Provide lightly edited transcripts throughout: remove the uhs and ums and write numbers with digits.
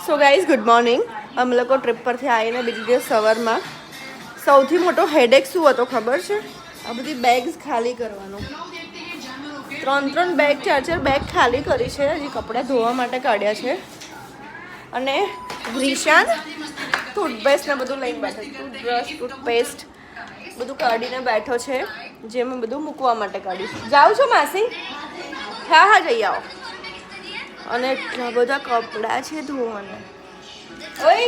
So guys good morning. અમે લોકો trip પરથી આવીને બીજી દિવસ સવારમાં સૌથી મોટો હેડેક શું હતો ખબર છે? આ બધી બેગ્સ ખાલી કરવાનો. 3 બેગ 4 બેગ ખાલી કરી છે. હજી કપડાં ધોવા માટે કાઢ્યા છે. અને રિશાન ટૂથબ્રશ ને બધું લઈને બેઠો. ટૂથબ્રશ ટૂથપેસ્ટ બધું કાઢીને બેઠો છે, જે મેં બધું મૂકવા માટે કાઢ્યું. જાઉં છો માસી? હા જઈ આવો. અને એટલા બધા કપડાં છે ધોવાના. ઓય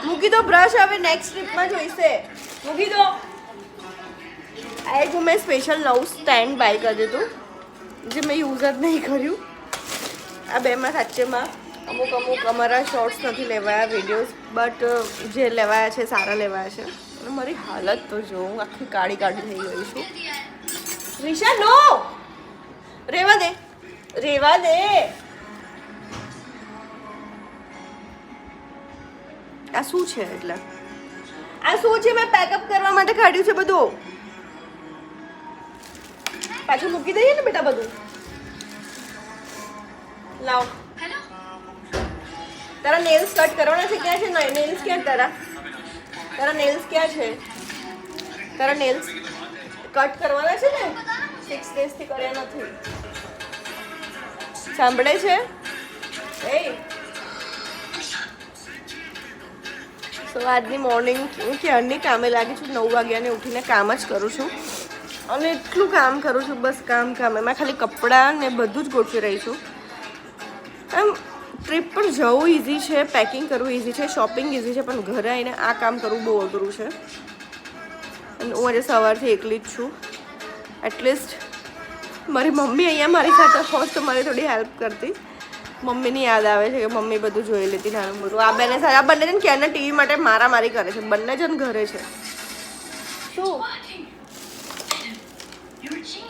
મૂકી દો બ્રશ, હવે નેક્સ્ટ ટ્રીપમાં જોઈશે. મૂકી દો. આ એક મેં સ્પેશિયલ નવું સ્ટેન્ડ બાય કર્યું હતું, જે મેં યુઝ જ નહીં કર્યું. આ બેમાં સાચેમાં અમુક અમારા શોર્ટ્સ નથી લેવાયા, વિડીયોઝ, બટ જે લેવાયા છે સારા લેવાયા છે. અને મારી હાલત તો જો, હું આખી કાળી કાળી થઈ ગઈ છું. રિશા નો, રેવા દે. આ શું છે? એટલે આ શું છે? મેં પેકઅપ કરવા માટે કાઢ્યું છે બધું. પાછું મૂકી દઈએ ને બેટા બધું. લાવ. તારા નેલ્સ કટ કરવાના છે? ક્યાં છે નેલ્સ? ક્યાં તારા નેલ્સ ક્યાં છે? તારા નેલ્સ કટ કરવાના છે ને? 6 ડેઝથી કર્યા નથી. સાંભળે છે? એ તો આજની મોર્નિંગ હું ક્યારની કામે લાગી છું. 9 વાગ્યાને ઉઠીને કામ જ કરું છું. અને એટલું કામ કરું છું, બસ કામ. એમાં ખાલી કપડાં ને બધું જ ગોઠવી રહી છું. એમ ટ્રીપ પર જવું ઇઝી છે, પેકિંગ કરવું ઇઝી છે, શોપિંગ ઇઝી છે, પણ ઘરે આવીને આ કામ કરવું બહુ અઘરું છે. અને હું આજે સવારથી એકલી જ છું. એટલીસ્ટ મારી મમ્મી અહીંયા મારી સાથે હોત તો મારી થોડી હેલ્પ કરતી. મમ્મીની યાદ આવે છે કે મમ્મી બધું જોઈ લેતી નાનું મોટું. આ બંને જણ ક્યારના ટીવી માટે મારામારી કરે છે. બંને જણ ઘરે છે.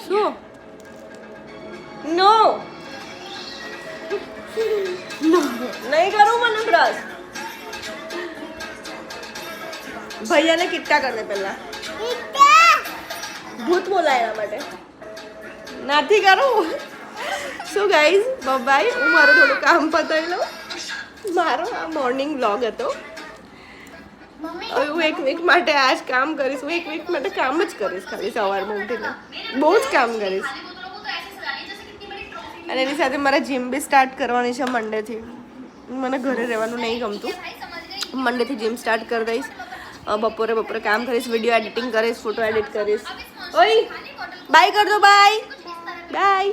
શું નો નહીં કરું મને બ્રશ. ભૈયાને કિટ્ટા કરે પહેલા. ભૂત બોલાય એના માટે નથી કરું. So guys by. હું મારું થોડું કામ પતાવી લઉં. મારો આ મોર્નિંગ વ્લોગ હતો. હવે હું એક વીક માટે આ જ કામ કરીશ. હું એક વીક માટે કામ જ કરીશ, ખાલી સવારમાં ઉઠીને બહુ જ કામ કરીશ. અને એની સાથે મારે જીમ બી સ્ટાર્ટ કરવાની છે મંડેથી. મને ઘરે રહેવાનું નહીં ગમતું. મંડેથી જીમ સ્ટાર્ટ કરી દઈશ. બપોરે કામ કરીશ, વિડીયો એડિટિંગ કરીશ, ફોટો એડિટ કરીશ. ઓય બાય કર દો. બાય.